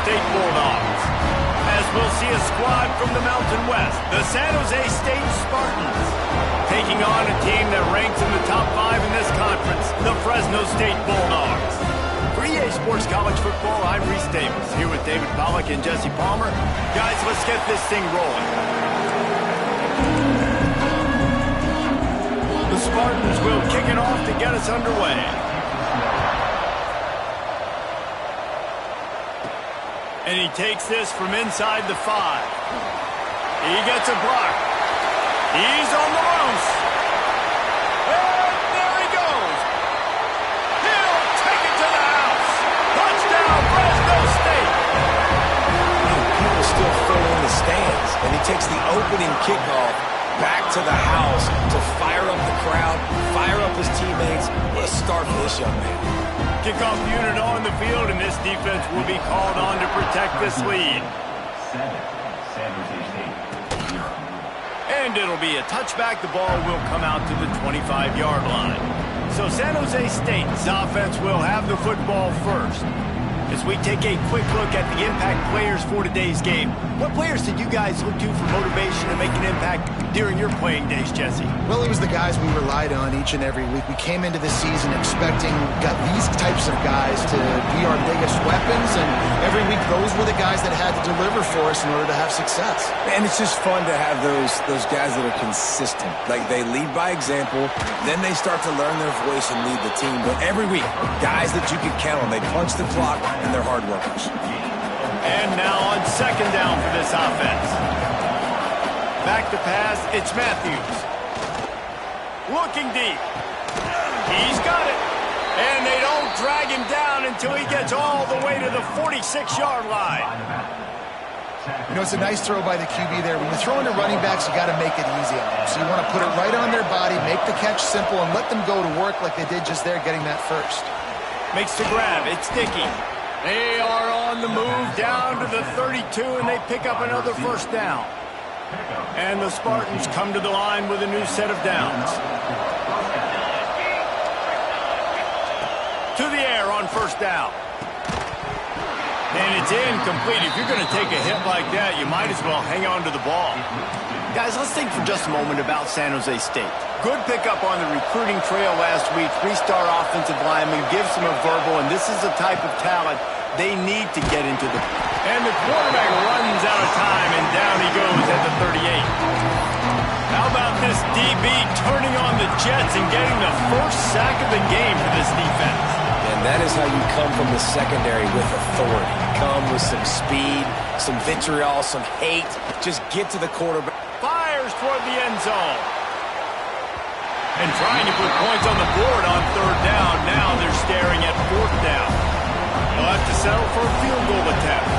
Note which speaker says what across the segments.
Speaker 1: State Bulldogs. As we'll see a squad from the Mountain West, the San Jose State Spartans, taking on a team that ranks in the top 5 in this conference, the Fresno State Bulldogs. For EA Sports College Football, I'm Reese Davis, here with David Pollack and Jesse Palmer. Guys, let's get this thing rolling. The Spartans will kick it off to get us underway. And he takes this from inside the 5. He gets a block. He's on the loose. And there he goes. He'll take it to the house. Touchdown, Fresno State.
Speaker 2: People still filling in the stands. And he takes the opening kickoff back to the house to fire up the crowd, fire up his teammates. What a start for this young man.
Speaker 1: Kickoff unit on the field, and this defense will be called on to protect this lead. And it'll be a touchback. The ball will come out to the 25-yard line. So San Jose State's offense will have the football first. As we take a quick look at the impact players for today's game, what players did you guys look to for motivation to make an impact during your playing days, Jesse?
Speaker 3: Well, it was the guys we relied on each and every week. We came into the season expecting got these types of guys to be our biggest weapons, and every week those were the guys that had to deliver for us in order to have success.
Speaker 2: And it's just fun to have those guys that are consistent. Like, they lead by example, then they start to learn their voice and lead the team. But every week, guys that you can count on, they punch the clock, and they're hard workers.
Speaker 1: And now on second down for this offense. Back to pass, it's Matthews. Looking deep. He's got it. And they don't drag him down until he gets all the way to the 46-yard line.
Speaker 3: You know, it's a nice throw by the QB there. When you're throwing to running backs, you got to make it easy on them. So you want to put it right on their body, make the catch simple, and let them go to work like they did just there, getting that first.
Speaker 1: Makes the grab. It's Dickey. They are on the move down to the 32, and they pick up another first down. And the Spartans come to the line with a new set of downs. To the air on first down. And it's incomplete. If you're going to take a hit like that, you might as well hang on to the ball. Guys, let's think for just a moment about San Jose State. Good pickup on the recruiting trail last week. 3-star offensive lineman gives them a verbal, and this is the type of talent they need to get into the... And the quarterback runs out of time, and down he goes at the 38. How about this DB turning on the Jets and getting the first sack of the game for this defense?
Speaker 2: And that is how you come from the secondary with authority. Come with some speed, some vitriol, some hate. Just get to the quarterback.
Speaker 1: Fires toward the end zone. And trying to put points on the board on third down. Now they're staring at fourth down. They'll have to settle for a field goal attempt.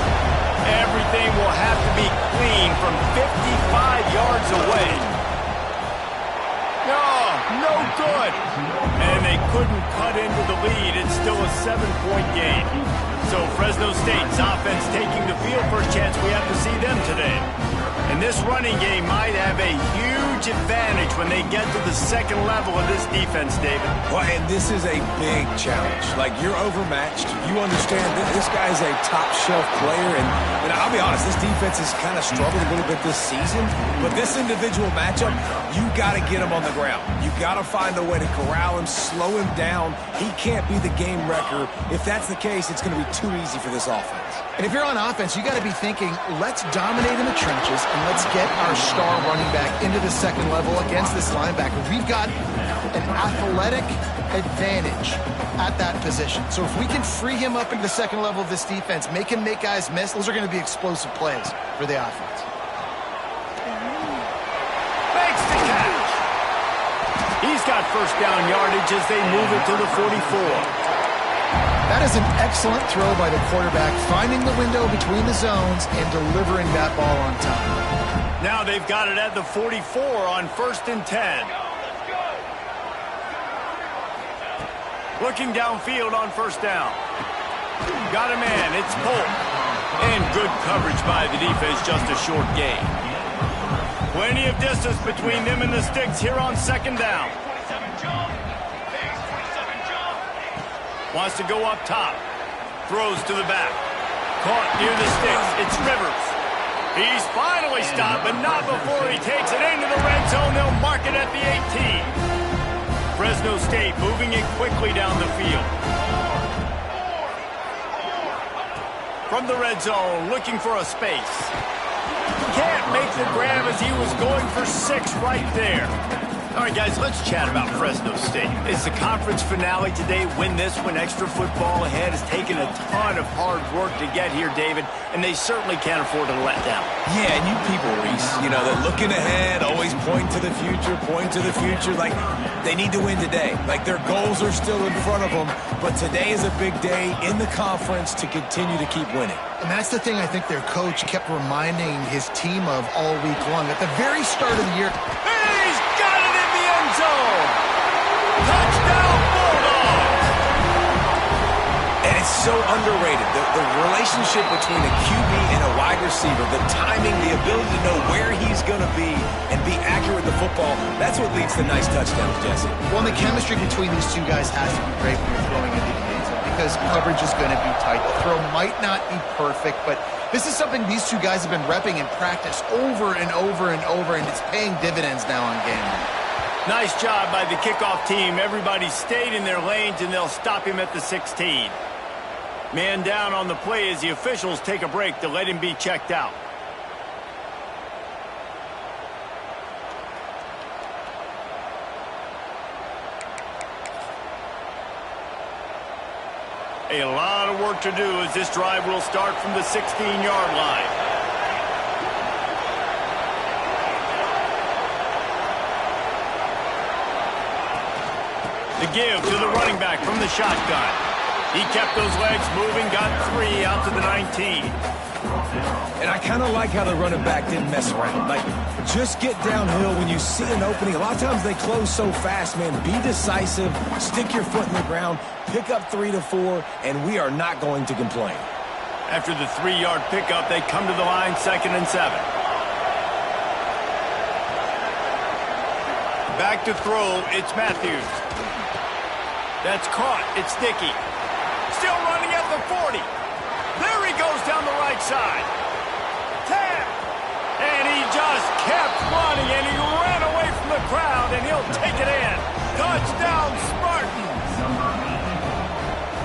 Speaker 1: Everything will have to be clean from 55 yards away. No good. And they couldn't cut into the lead. It's still a 7-point game. So Fresno State's offense taking the field. First chance we have to see them today. And this running game might have a huge advantage when they get to the second level of this defense, David.
Speaker 2: Well, and this is a big challenge. Like, you're overmatched. You understand that this guy's a top-shelf player. And I'll be honest, this defense has kind of struggled a little bit this season. But this individual matchup, you got to get him on the ground. You got to find a way to corral him, slow him down. He can't be the game wrecker. If that's the case, it's going to be too easy for this offense.
Speaker 3: And if you're on offense, you got to be thinking, let's dominate in the trenches and let's get our star running back into the second level against this linebacker. We've got an athletic advantage at that position. So if we can free him up into the second level of this defense, make him make guys miss, those are going to be explosive plays for the offense.
Speaker 1: Makes the catch. He's got first down yardage as they move it to the 44.
Speaker 3: That is an excellent throw by the quarterback, finding the window between the zones and delivering that ball on time.
Speaker 1: Now they've got it at the 44 on 1st and 10. Looking downfield on first down. Got a man, it's Polk. And good coverage by the defense, just a short gain. Plenty of distance between them and the sticks here on second down. Wants to go up top. Throws to the back. Caught near the sticks. It's Rivers. He's finally stopped, but not before he takes it into the red zone. They'll mark it at the 18. Fresno State moving it quickly down the field. From the red zone, looking for a space. Can't make the grab as he was going for 6 right there. All right, guys, let's chat about Fresno State. It's the conference finale today. Win this one. Extra football ahead has taken a ton of hard work to get here, David, and they certainly can't afford to let down.
Speaker 2: Yeah, and you people, Reese, you know, they're looking ahead, always point to the future, Like, they need to win today. Like, their goals are still in front of them, but today is a big day in the conference to continue to keep winning.
Speaker 3: And that's the thing I think their coach kept reminding his team of all week long. At the very start of the year,
Speaker 1: He's got it in the end zone. Touchdown, Bulldogs.
Speaker 2: And it's so underrated. The relationship between a QB and a wide receiver, the timing, the ability to know where he's going to be and be accurate with the football, that's what leads to nice touchdowns, Jesse.
Speaker 3: well, the chemistry between these two guys has to be great when you're throwing into the end zone because coverage is going to be tight. The throw might not be perfect, but this is something these two guys have been repping in practice over and over and over, and it's paying dividends now on game day.
Speaker 1: Nice job by the kickoff team. Everybody stayed in their lanes, and they'll stop him at the 16. Man down on the play as the officials take a break to let him be checked out. A lot of work to do as this drive will start from the 16-yard line. The give to the running back from the shotgun. He kept those legs moving, got 3 out to the 19.
Speaker 2: And I kind of like how the running back didn't mess around. Like, just get downhill when you see an opening. A lot of times they close so fast, man. Be decisive, stick your foot in the ground, pick up 3 to 4, and we are not going to complain.
Speaker 1: After the 3-yard pickup, they come to the line, 2nd and 7. Back to throw, it's Matthews. That's caught, it's Dickey. Still running at the 40. There he goes down the right side. Tap! And he just kept running, and he ran away from the crowd, and he'll take it in. Touchdown, Spartans!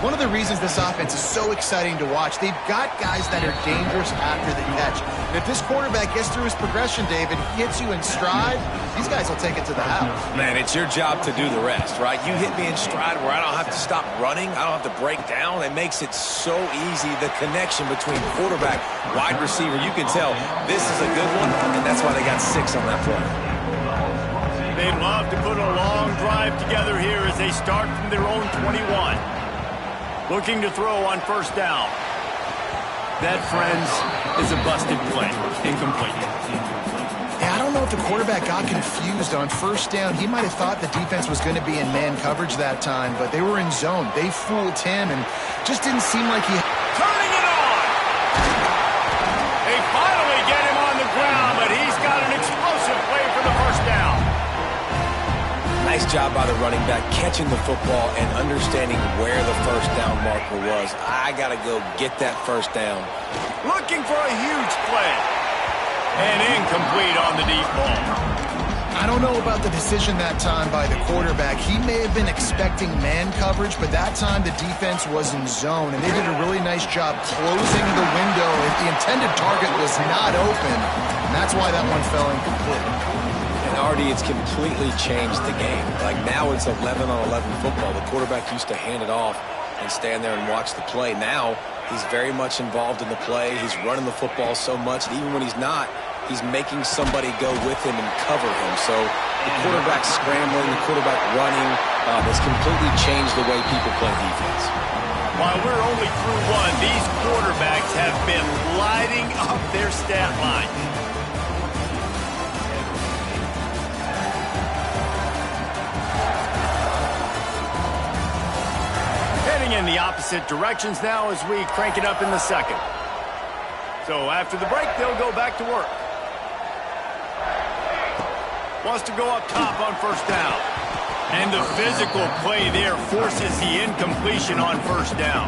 Speaker 3: One of the reasons this offense is so exciting to watch, they've got guys that are dangerous after the catch. And if this quarterback gets through his progression, David, hits you in stride, these guys will take it to the house.
Speaker 2: Man, it's your job to do the rest, right? You hit me in stride where I don't have to stop running. I don't have to break down. It makes it so easy. The connection between quarterback, wide receiver, you can tell this is a good one, and that's why they got 6 on that play.
Speaker 1: They'd love to put a long drive together here as they start from their own 21. Looking to throw on 1st down. That, friends, is a busted play. Incomplete.
Speaker 3: Yeah, I don't know if the quarterback got confused on 1st down. He might have thought the defense was going to be in man coverage that time, but they were in zone. They fooled him and just didn't seem like he...
Speaker 1: Turning it on! They finally get him on the ground, but he's got an explosive play for the 1st down.
Speaker 2: Nice job by the running back, catching the football and understanding where the 1st down marker was. I got to go get that 1st down.
Speaker 1: Looking for a huge play. And incomplete on the deep ball.
Speaker 3: I don't know about the decision that time by the quarterback. He may have been expecting man coverage, but that time the defense was in zone, and they did a really nice job closing the window. The intended target was not open, and that's why that one fell incomplete.
Speaker 2: And Artie, it's completely changed the game. Like, now it's 11-on-11 football. The quarterback used to hand it off and stand there and watch the play. Now he's very much involved in the play. He's running the football so much, and even when he's not, he's making somebody go with him and cover him. So the quarterback scrambling, the quarterback running, has completely changed the way people play defense.
Speaker 1: While we're only through one, these quarterbacks have been lighting up their stat line. Heading in the opposite directions now as we crank it up in the 2nd. So after the break, they'll go back to work. Wants to go up top on 1st down. And the physical play there forces the incompletion on 1st down.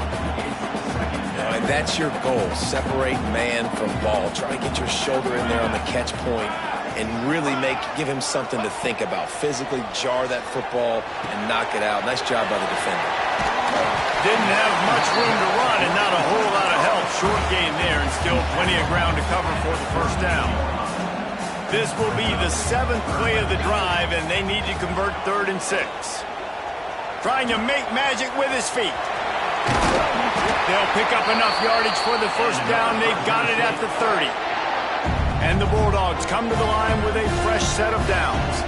Speaker 2: and that's your goal. Separate man from ball. Try to get your shoulder in there on the catch point and really give him something to think about. Physically jar that football and knock it out. Nice job by the defender.
Speaker 1: Didn't have much room to run and not a whole lot of help. Short gain there and still plenty of ground to cover for the first down. This will be the 7th play of the drive, and they need to convert 3rd and 6. Trying to make magic with his feet. They'll pick up enough yardage for the first down. They've got it at the 30. And the Bulldogs come to the line with a fresh set of downs.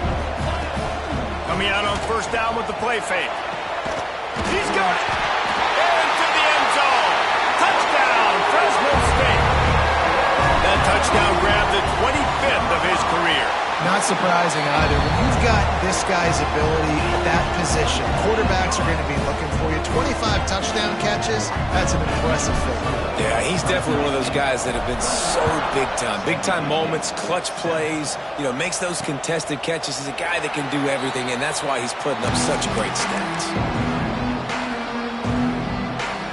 Speaker 1: Coming out on first down with the play fake. He's got it. Into the end zone. Touchdown, Fresno State. That touchdown grabbed the 25th of his career.
Speaker 3: Not surprising either. When you've got this guy's ability at that position, quarterbacks are going to be looking for you. 25 touchdown catches, that's an impressive thing.
Speaker 2: Yeah, he's definitely one of those guys that have been so big time. Big time moments, clutch plays, makes those contested catches. He's a guy that can do everything, and that's why he's putting up such great stats.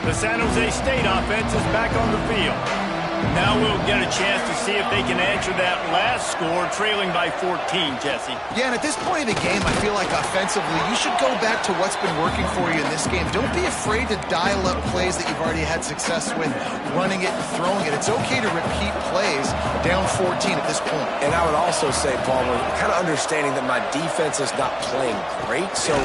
Speaker 1: The San Jose State offense is back on the field. Now we'll get a chance to see if they can answer that last score, trailing by 14, Jesse.
Speaker 3: Yeah, and at this point in the game, I feel like offensively, you should go back to what's been working for you in this game. Don't be afraid to dial up plays that you've already had success with, running it and throwing it. It's okay to repeat plays down 14 at this point.
Speaker 2: And I would also say, Palmer, kind of understanding that my defense is not playing great, so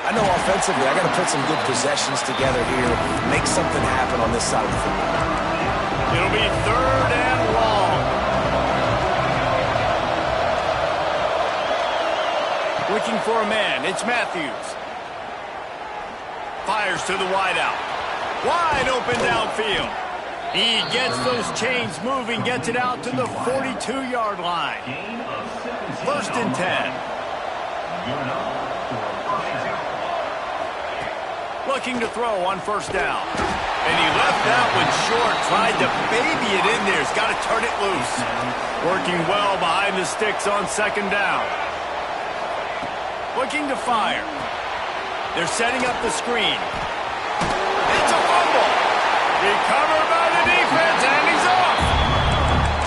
Speaker 2: I know offensively I got to put some good possessions together here, make something happen on this side of the football.
Speaker 1: It'll be 3rd and long. Looking for a man. It's Matthews. Fires to the wideout. Wide open downfield. He gets those chains moving, gets it out to the 42-yard line. 1st and 10. Looking to throw on first down. And he left that one short, tried to baby it in there. He's got to turn it loose. Working well behind the sticks on 2nd down. Looking to fire. They're setting up the screen. It's a fumble. Recovered by the defense, and he's off.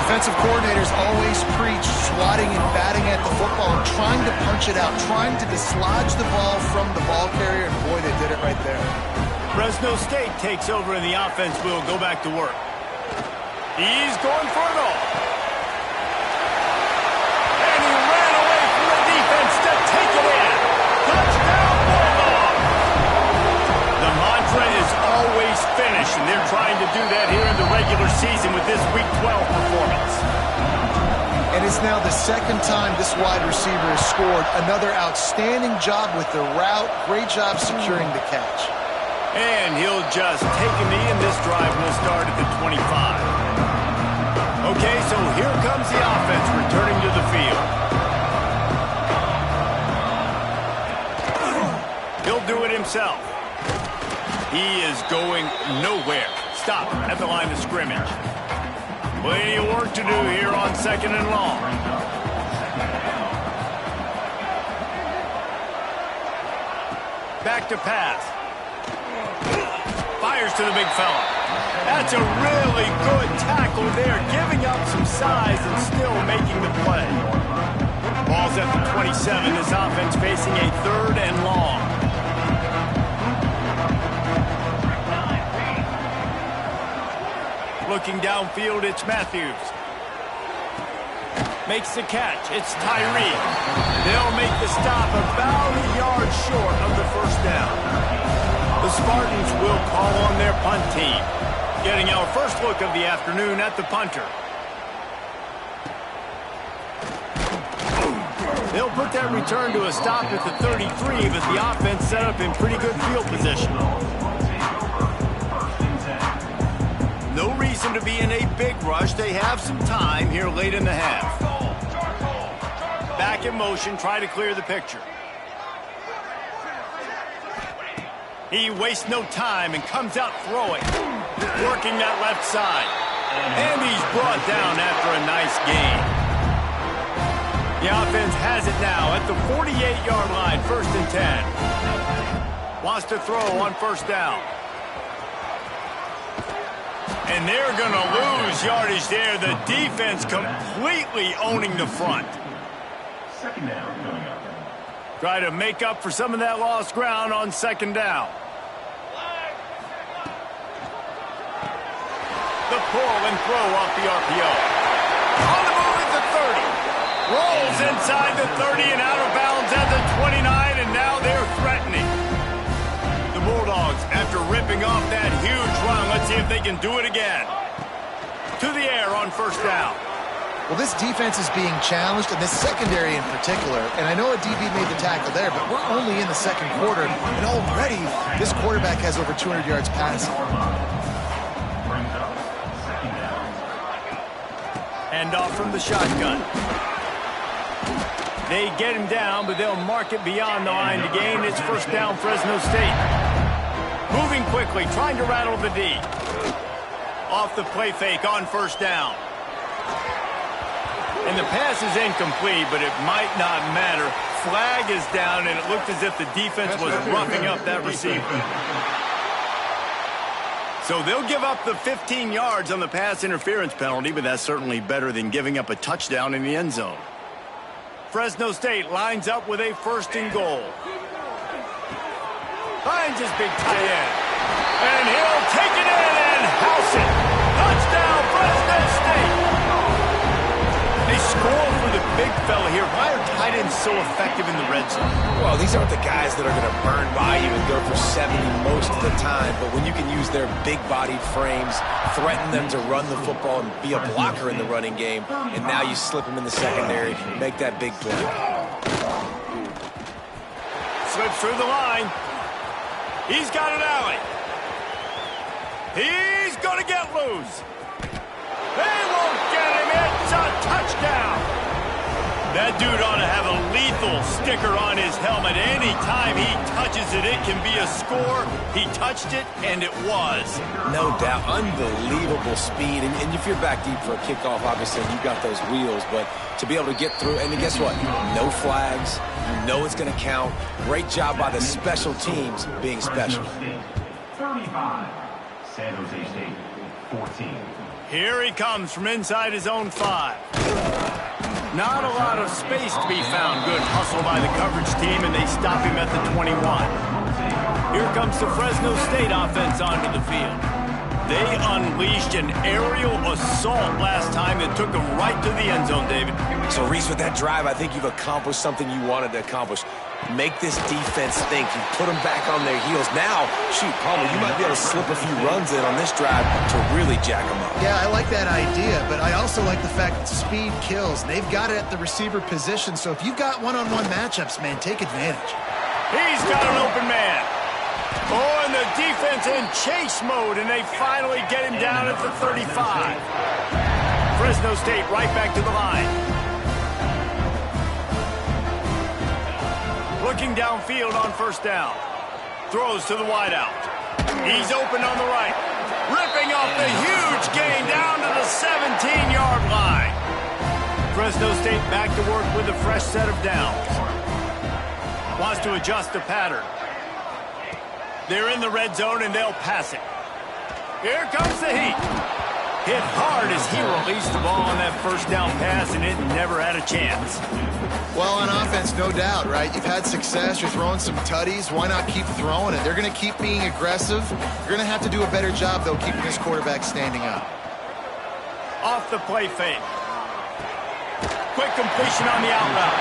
Speaker 3: Defensive coordinators always preach swatting and batting at the football and trying to punch it out, trying to dislodge the ball from the ball carrier, and boy, they did it right there.
Speaker 1: Fresno State takes over and the offense will go back to work. He's going for it all. And he ran away from the defense to take it in. Touchdown, Bulldog! The mantra is always finish, and they're trying to do that here in the regular season with this Week 12 performance.
Speaker 3: And it's now the 2nd time this wide receiver has scored. Another outstanding job with the route. Great job securing the catch.
Speaker 1: And he'll just take a knee, and this drive will start at the 25. Okay, so here comes the offense returning to the field. He'll do it himself. He is going nowhere. Stop at the line of scrimmage. Plenty of work to do here on 2nd and long. Back to pass. Fires to the big fella. That's a really good tackle there, giving up some size and still making the play. Ball's at the 27. This offense facing a 3rd and long. Looking downfield, it's Matthews. Makes the catch. It's Tyree. They'll make the stop about a yard short of the first down. The Spartans will call on their punt team. Getting our first look of the afternoon at the punter. They'll put that return to a stop at the 33, but the offense set up in pretty good field position. No reason to be in a big rush. They have some time here late in the half. Back in motion, try to clear the picture. He wastes no time and comes out throwing. Working that left side. And he's brought down after a nice gain. The offense has it now at the 48-yard line, 1st and 10. Wants to throw on first down. And they're going to lose yardage there. The defense completely owning the front.
Speaker 4: Second down coming up.
Speaker 1: Try to make up for some of that lost ground on second down. The pull and throw off the RPO. On the move at the 30. Rolls inside the 30 and out of bounds at the 29, and now they're threatening. The Bulldogs, after ripping off that huge run, let's see if they can do it again. To the air on first down.
Speaker 3: Well, this defense is being challenged, and this secondary in particular. And I know a DB made the tackle there, but we're only in the second quarter, and already this quarterback has over 200 yards passing.
Speaker 1: Hand off from the shotgun. They get him down, but they'll mark it beyond the line to gain. It's first down, Fresno State. Moving quickly, trying to rattle the D. Off the play fake on first down. And the pass is incomplete, but it might not matter. Flag is down, and it looked as if the defense was roughing up that receiver. So they'll give up the 15 yards on the pass interference penalty, but that's certainly better than giving up a touchdown in the end zone. Fresno State lines up with a first and goal. Finds his big tight end. And he'll take it in and house it. Touchdown, Fresno State. They score for the big fella here. Why are tight ends so effective in the red zone?
Speaker 2: Well, these aren't the guys that are going to burn by you and go for 70 most of the time, but when you can use their big-bodied frames, threaten them to run the football and be a blocker in the running game, and now you slip them in the secondary, make that big play.
Speaker 1: Slips through the line. He's got an alley. He's going to get loose. They won't get him. It's a touchdown. That dude ought to have a lethal sticker on his helmet. Anytime he touches it, it can be a score. He touched it, and it was.
Speaker 2: No doubt. Unbelievable speed. And if you're back deep for a kickoff, obviously, you've got those wheels. But to be able to get through, and guess what? No flags. You know it's going to count. Great job by the special teams being special.
Speaker 4: 35. San Jose State, 14.
Speaker 1: Here he comes from inside his own 5. Not a lot of space to be found. Good hustle by the coverage team, and they stop him at the 21. Here comes the Fresno State offense onto the field. They unleashed an aerial assault last time that took them right to the end zone, David.
Speaker 2: So, Reese, with that drive, I think you've accomplished something you wanted to accomplish. Make this defense think. You put them back on their heels. Now, shoot, Palmer, you might be able to slip a few runs in on this drive to really jack them up.
Speaker 3: Yeah, I like that idea, but I also like the fact that speed kills. They've got it at the receiver position, so if you've got one-on-one matchups, man, take advantage.
Speaker 1: He's got an open man. Oh, and the defense in chase mode, and they finally get him down at the 35. Fresno State right back to the line. Looking downfield on first down. Throws to the wideout. He's open on the right. Ripping off the huge gain down to the 17-yard line. Fresno State back to work with a fresh set of downs. Wants to adjust the pattern. They're in the red zone, and they'll pass it. Here comes the heat. Hit hard as he released the ball on that first down pass, and it never had a chance.
Speaker 3: Well, on offense, no doubt, right? You've had success. You're throwing some tutties. Why not keep throwing it? They're going to keep being aggressive. You're going to have to do a better job, though, keeping this quarterback standing up.
Speaker 1: Off the play fake. Quick completion on the out route.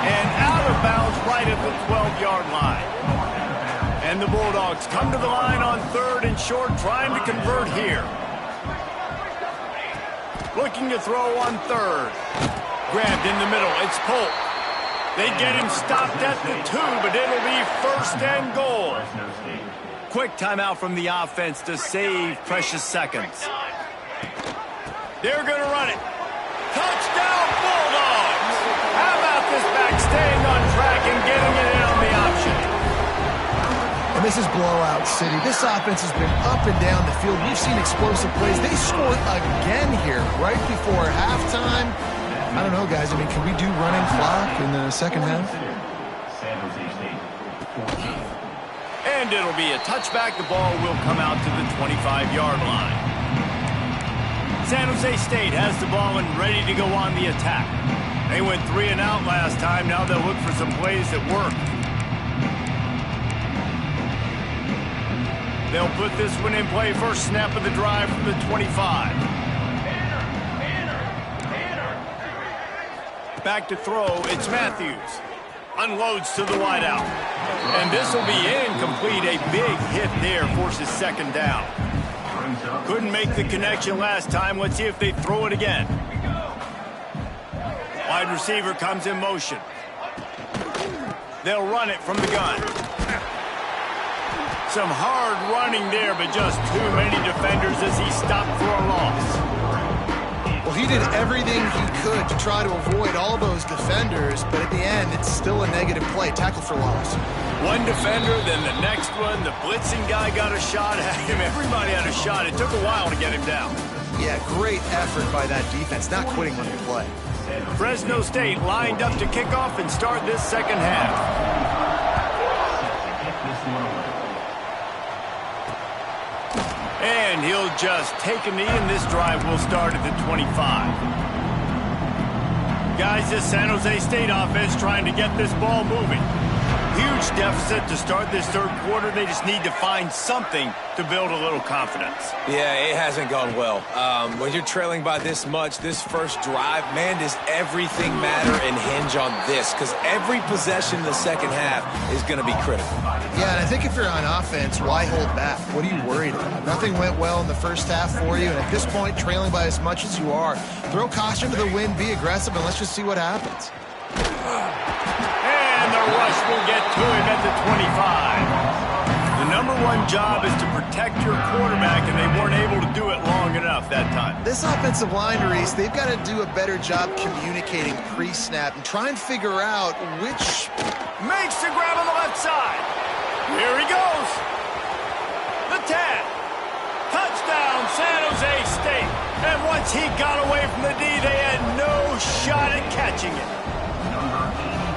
Speaker 1: And out of bounds right at the 12-yard line. And the Bulldogs come to the line on third and short, trying to convert here. Looking to throw on third. Grabbed in the middle. It's Polk. They get him stopped at the 2, but it'll be first and goal. Quick timeout from the offense to save precious seconds. They're going to run it. Touchdown, Bulldogs! How about this back staying on track and getting it in on the option?
Speaker 3: And this is blowout city. This offense has been up and down the field. We've seen explosive plays. They scored again here right before halftime. I don't know, guys. I mean, can we do running clock in the second half?
Speaker 1: And it'll be a touchback. The ball will come out to the 25-yard line. San Jose State has the ball and ready to go on the attack. They went 3 and out last time. Now they'll look for some plays that work. They'll put this one in play. First snap of the drive from the 25. Back to throw. It's Matthews. Unloads to the wideout. And this will be incomplete. A big hit there forces second down. Couldn't make the connection last time. Let's see if they throw it again. Wide receiver comes in motion. They'll run it from the gun. Some hard running there, but just too many defenders as he stopped for a loss.
Speaker 3: Well, he did everything he could to try to avoid all those defenders, but at the end, it's still a negative play. Tackle for loss.
Speaker 1: One defender, then the next one. The blitzing guy got a shot at him. Everybody had a shot. It took a while to get him down.
Speaker 3: Yeah, great effort by that defense, not quitting on the play.
Speaker 1: Fresno State lined up to kick off and start this second half. And he'll just take a knee, and this drive will start at the 25. Guys, this San Jose State offense trying to get this ball moving. Huge deficit to start this third quarter. They just need to find something to build a little confidence.
Speaker 2: Yeah, it hasn't gone well. When you're trailing by this much, this first drive, man, does everything matter and hinge on this? Because every possession in the second half is going to be critical.
Speaker 3: Yeah, and I think if you're on offense, why hold back? What are you worried about? Nothing went well in the first half for you, and at this point, trailing by as much as you are, throw caution to the wind, be aggressive, and let's just see what happens.
Speaker 1: And the rush will get to him at the 25. The number one job is to protect your quarterback, and they weren't able to do it long enough that time.
Speaker 3: This offensive line, Reese, they've got to do a better job communicating pre-snap and try and figure out which...
Speaker 1: Makes the grab on the left side. Here he goes. The 10. Touchdown, San Jose State. And once he got away from the D, they had no shot at catching it.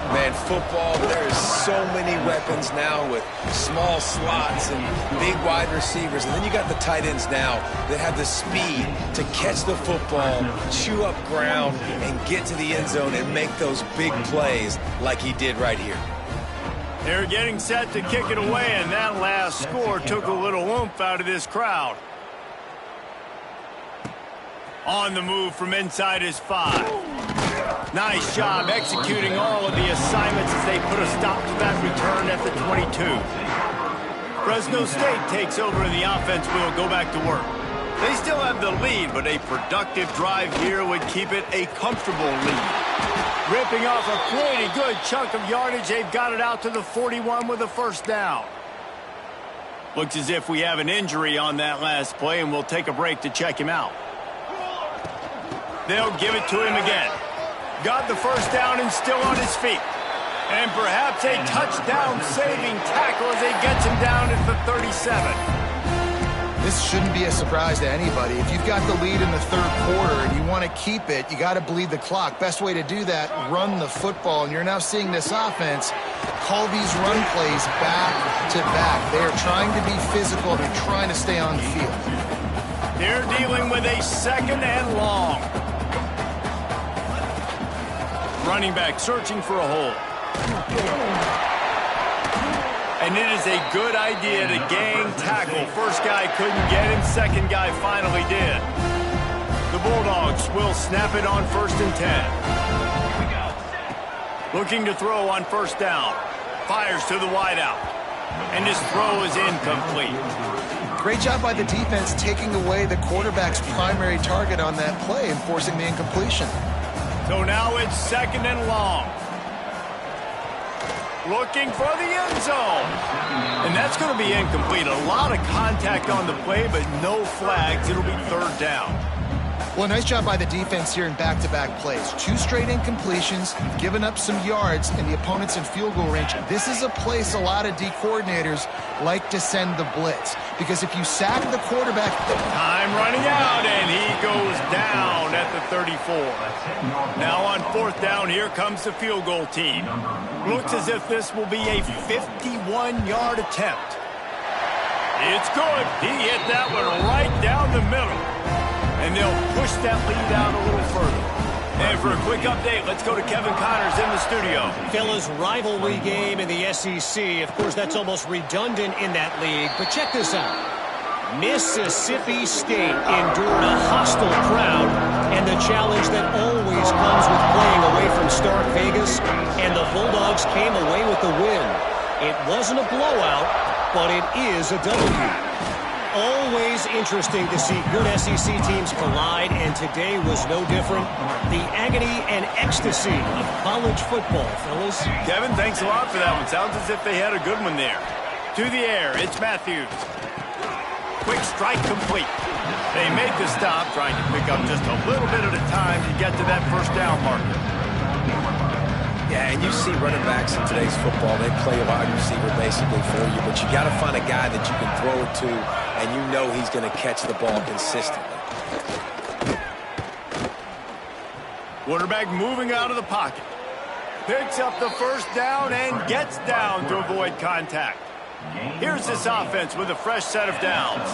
Speaker 2: Man, football, there is so many weapons now with small slots and big wide receivers. And then you got the tight ends now that have the speed to catch the football, chew up ground, and get to the end zone and make those big plays like he did right here.
Speaker 1: They're getting set to kick it away, and that last score took a little oomph out of this crowd. On the move from inside his 5. Nice job executing all of the assignments as they put a stop to that return at the 22. Fresno State takes over and the offense will go back to work. They still have the lead, but a productive drive here would keep it a comfortable lead. Ripping off a pretty good chunk of yardage, they've got it out to the 41 with a first down. Looks as if we have an injury on that last play, and we'll take a break to check him out. They'll give it to him again. Got the first down and still on his feet. And perhaps a touchdown-saving tackle as he gets him down at the 37.
Speaker 3: This shouldn't be a surprise to anybody. If you've got the lead in the third quarter and you want to keep it, you got to bleed the clock. Best way to do that, run the football. And you're now seeing this offense call these run plays back to back. They are trying to be physical. They're trying to stay on the field.
Speaker 1: They're dealing with a second and long. Running back searching for a hole. And it is a good idea to gang tackle. First guy couldn't get him. Second guy finally did. The Bulldogs will snap it on 1st and 10. Looking to throw on first down. Fires to the wideout. And his throw is incomplete.
Speaker 3: Great job by the defense taking away the quarterback's primary target on that play and forcing the incompletion.
Speaker 1: So now it's second and long. Looking for the end zone. And that's going to be incomplete. A lot of contact on the play, but no flags. It'll be third down.
Speaker 3: Well, nice job by the defense here in back-to-back plays. 2 straight incompletions, given up some yards, and the opponent's in field goal range. This is a place a lot of D coordinators like to send the blitz. Because if you sack the quarterback...
Speaker 1: Time running out, and he goes down at the 34. Now on 4th down, here comes the field goal team. Looks as if this will be a 51-yard attempt. It's good. He hit that one right down the middle. And they'll push that lead out a little further. And for a quick update, let's go to Kevin Connors in the studio.
Speaker 5: Fellas, rivalry game in the SEC. Of course, that's almost redundant in that league. But check this out. Mississippi State endured a hostile crowd and the challenge that always comes with playing away from Stark Vegas, and the Bulldogs came away with the win. It wasn't a blowout, but it is a W. Always interesting to see good SEC teams collide, and today was no different. The agony and ecstasy of college football, fellas.
Speaker 1: Kevin, thanks a lot for that one. Sounds as if they had a good one there. To the air, it's Matthews. Quick strike complete. They make the stop, trying to pick up just a little bit at a time to get to that first down marker.
Speaker 2: Yeah, and you see running backs in today's football, they play a wide receiver basically for you, but you got to find a guy that you can throw it to, and you know he's going to catch the ball consistently.
Speaker 1: Quarterback moving out of the pocket. Picks up the first down and gets down to avoid contact. Here's this offense with a fresh set of downs.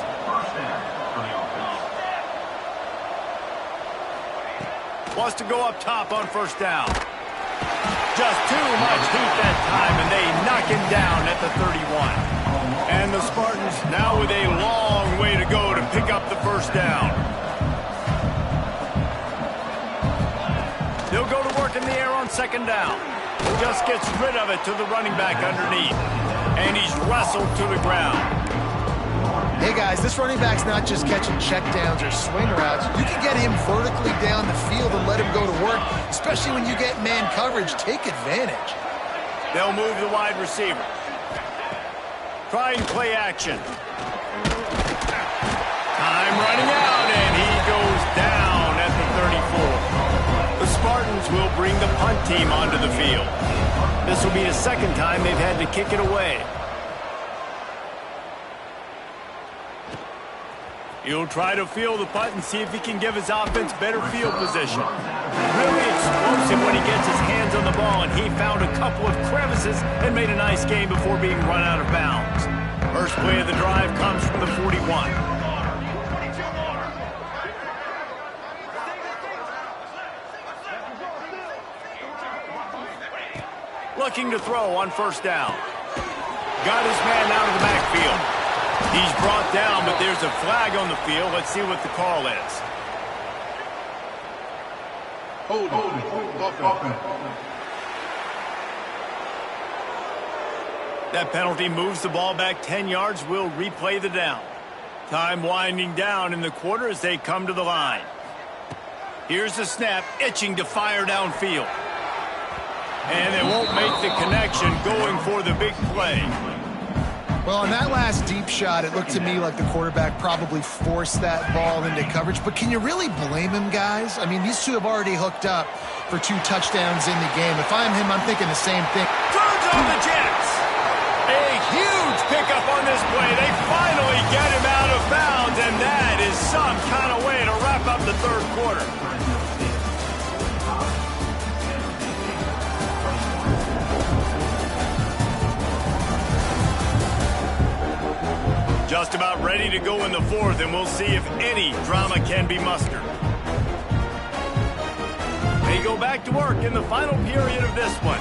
Speaker 1: Wants to go up top on first down. Just too much heat that time, and they knock him down at the 31. And the Spartans now with a long way to go to pick up the first down. They'll go to work in the air on second down. Just gets rid of it to the running back underneath. And he's wrestled to the ground.
Speaker 3: Hey, guys, this running back's not just catching checkdowns or swing routes. You can get him vertically down the field and let him go to work, especially when you get man coverage. Take advantage.
Speaker 1: They'll move the wide receiver. Try and play action. Time running out, and he goes down at the 34. The Spartans will bring the punt team onto the field. This will be the second time they've had to kick it away. He'll try to field the punt and see if he can give his offense better field position. Really explosive when he gets his hands on the ball, and he found a couple of crevices and made a nice game before being run out of bounds. First play of the drive comes from the 41. Looking to throw on first down. Got his man out of the backfield. He's brought down, but there's a flag on the field. Let's see what the call is.
Speaker 6: Hold.
Speaker 1: That penalty moves the ball back 10 yards. We'll replay the down. Time winding down in the quarter as they come to the line. Here's the snap, itching to fire downfield. And they won't make the connection, going for the big play.
Speaker 3: Well, on that last deep shot, it looked to me like the quarterback probably forced that ball into coverage. But can you really blame him, guys? I mean, these two have already hooked up for 2 touchdowns in the game. If I'm him, I'm thinking the same thing.
Speaker 1: Turns on the Jets. A huge pickup on this play. They finally get him out of bounds, and that is some kind of way to wrap up the third quarter. Just about ready to go in the fourth, and we'll see if any drama can be mustered. They go back to work in the final period of this one.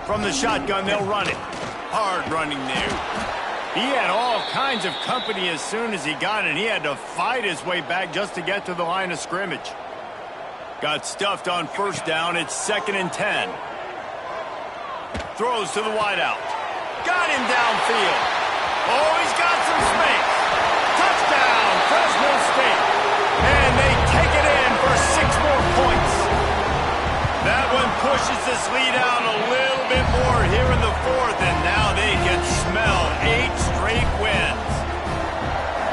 Speaker 1: From the shotgun, they'll run it. Hard running there. He had all kinds of company as soon as he got it. He had to fight his way back just to get to the line of scrimmage. Got stuffed on first down. It's 2nd and 10. Throws to the wideout. Got him downfield. Oh, he's got some space. Touchdown, Fresno State. And they take it in for 6 more points. That one pushes this lead out a little bit more here in the fourth, and now they can smell 8 straight wins.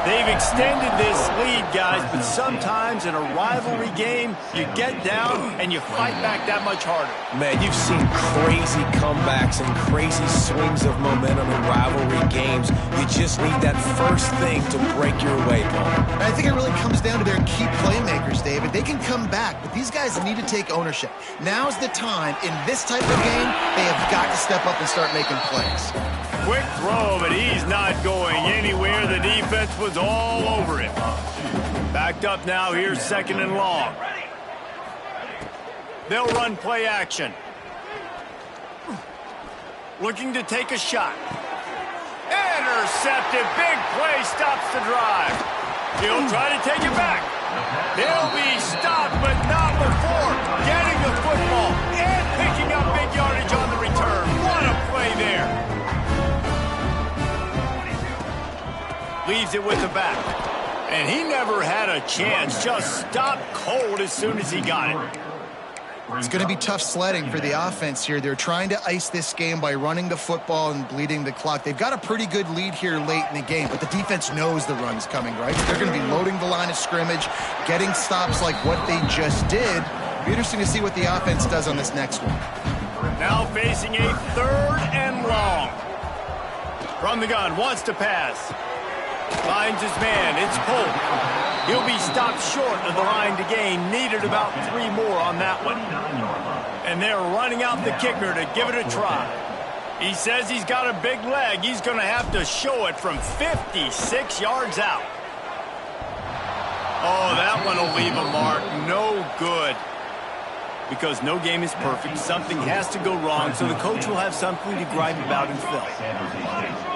Speaker 1: They've extended this lead, guys, but sometimes in a rivalry game, you get down and you fight back that much harder.
Speaker 2: Man, you've seen crazy comebacks and crazy swings of momentum in rivalry games. You just need that first thing to break your way, Paul.
Speaker 3: I think it really comes down to their key playmakers, David. They can come back, but these guys need to take ownership. Now's the time. In this type of game, they have got to step up and start making plays.
Speaker 1: Quick throw, but he's not going anywhere. The defense was all over him. Backed up now. Here's 2nd and long. They'll run play action. Looking to take a shot. Intercepted. Big play stops the drive. He'll try to take it back. He'll be stopped, but not before getting the football and picking up big yardage on the return. What a play there. Leaves it with the back. And he never had a chance. Just stopped cold as soon as he got it.
Speaker 3: It's going to be tough sledding for the offense here. They're trying to ice this game by running the football and bleeding the clock. They've got a pretty good lead here late in the game, but the defense knows the run's coming, right? They're going to be loading the line of scrimmage, getting stops like what they just did. It'll be interesting to see what the offense does on this next one.
Speaker 1: Now facing a 3rd and long. From the gun, wants to pass. Finds his man. It's Polk. He'll be stopped short of the line to gain. Needed about 3 more on that one. And they're running out the kicker to give it a try. He says he's got a big leg. He's going to have to show it from 56 yards out. Oh, that one will leave a mark. No good. Because no game is perfect. Something has to go wrong, so the coach will have something to gripe about in film.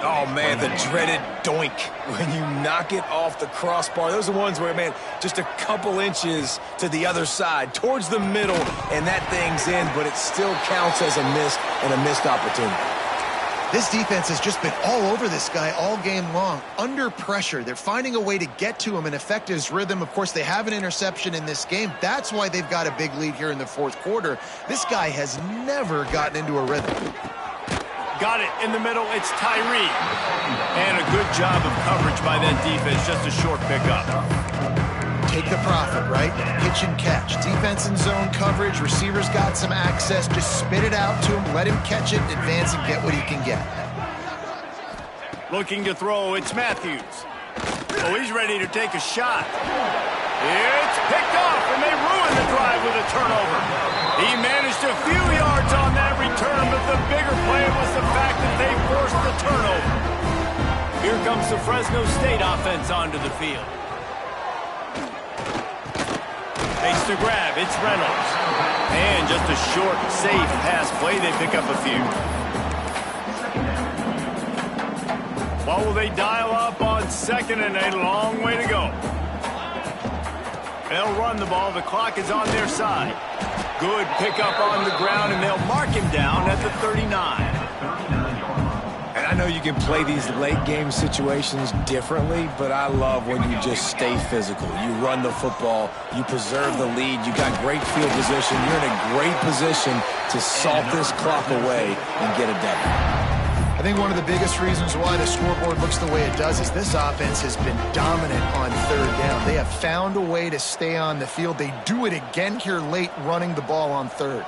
Speaker 2: Oh, man, the dreaded doink when you knock it off the crossbar. Those are the ones where, man, just a couple inches to the other side, towards the middle, and that thing's in, but it still counts as a miss and a missed opportunity.
Speaker 3: This defense has just been all over this guy all game long. Under pressure, they're finding a way to get to him and affect his rhythm. Of course, they have an interception in this game. That's why they've got a big lead here in the 4th quarter. This guy has never gotten into a rhythm.
Speaker 1: Got it in the middle. It's Tyree. And a good job of coverage by that defense. Just a short pickup.
Speaker 3: Take the profit, right? Pitch and catch. Defense and zone coverage. Receivers got some access. Just spit it out to him. Let him catch it, advance, and get what he can get.
Speaker 1: Looking to throw. It's Matthews. Oh, he's ready to take a shot. It's picked off, and they ruin the drive with a turnover. He managed a few yards on that return, but the bigger play was the fact that they forced the turnover. Here comes the Fresno State offense onto the field. Makes the grab. It's Reynolds. And just a short, safe pass play. They pick up a few. What will they dial up on 2nd and a long way to go? They'll run the ball. The clock is on their side. Good pickup on the ground, and they'll mark him down at the 39.
Speaker 2: And I know you can play these late game situations differently, but I love when you just stay physical. You run the football, you preserve the lead, you got great field position, you're in a great position to salt this clock away and get a W.
Speaker 3: I think one of the biggest reasons why the scoreboard looks the way it does is this offense has been dominant on 3rd down. They have found a way to stay on the field. They do it again here late, running the ball on 3rd.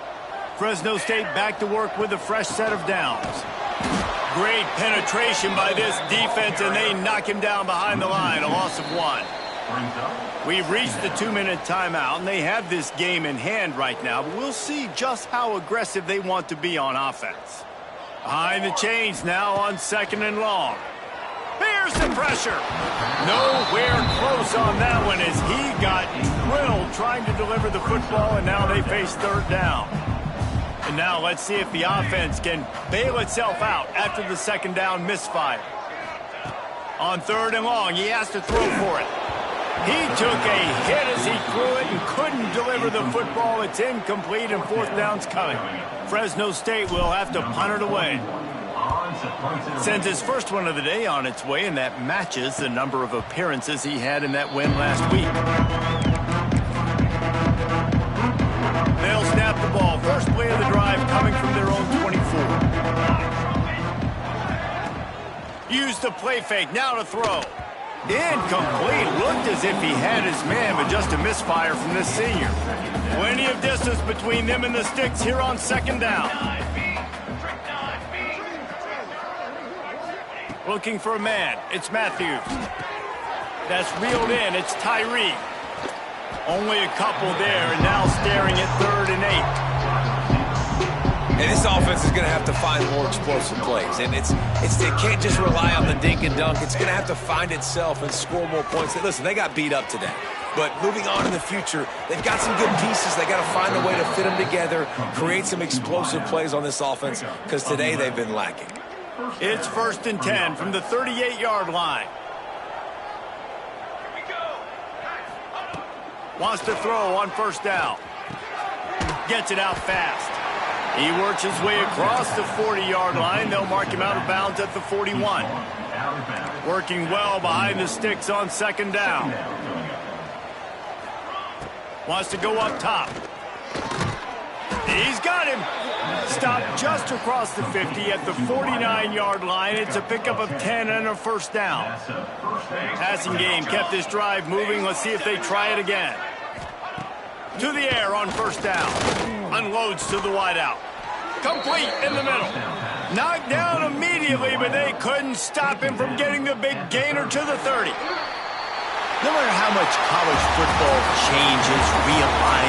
Speaker 1: Fresno State back to work with a fresh set of downs. Great penetration by this defense, and they knock him down behind the line, a loss of 1. We've reached the 2-minute timeout, and they have this game in hand right now, but we'll see just how aggressive they want to be on offense. Behind the chains now on 2nd and long. Here's the pressure. Nowhere close on that one as he got drilled trying to deliver the football, and now they face 3rd down. And now let's see if the offense can bail itself out after the 2nd down misfire. On 3rd and long, he has to throw for it. He took a hit as he threw it and couldn't deliver the football. It's incomplete, and 4th down's coming. Fresno State will have to punt it away. Sends his first one of the day on its way, and that matches the number of appearances he had in that win last week. They'll snap the ball. First play of the drive coming from their own 24. Use the play fake. Now to throw. Incomplete. Looked as if he had his man, but just a misfire from this senior. Plenty of distance between them and the sticks here on 2nd down. Looking for a man. It's Matthews. That's reeled in. It's Tyree. Only a couple there, and now staring at 3rd and 8.
Speaker 2: And this offense is going to have to find more explosive plays. And it can't just rely on the dink and dunk. It's going to have to find itself and score more points. Listen, they got beat up today. But moving on in the future, they've got some good pieces. They got to find a way to fit them together, create some explosive plays on this offense, because today they've been lacking.
Speaker 1: It's 1st and 10 from the 38-yard line. Wants to throw on 1st down. Gets it out fast. He works his way across the 40-yard line. They'll mark him out of bounds at the 41. Working well behind the sticks on 2nd down. Wants to go up top. He's got him. Stopped just across the 50 at the 49-yard line. It's a pickup of 10 and a 1st down. Passing game kept this drive moving. Let's see if they try it again. To the air on 1st down. Unloads to the wideout. Complete in the middle. Knocked down immediately, but they couldn't stop him from getting the big gainer to the 30.
Speaker 6: No matter how much college football changes, realigns,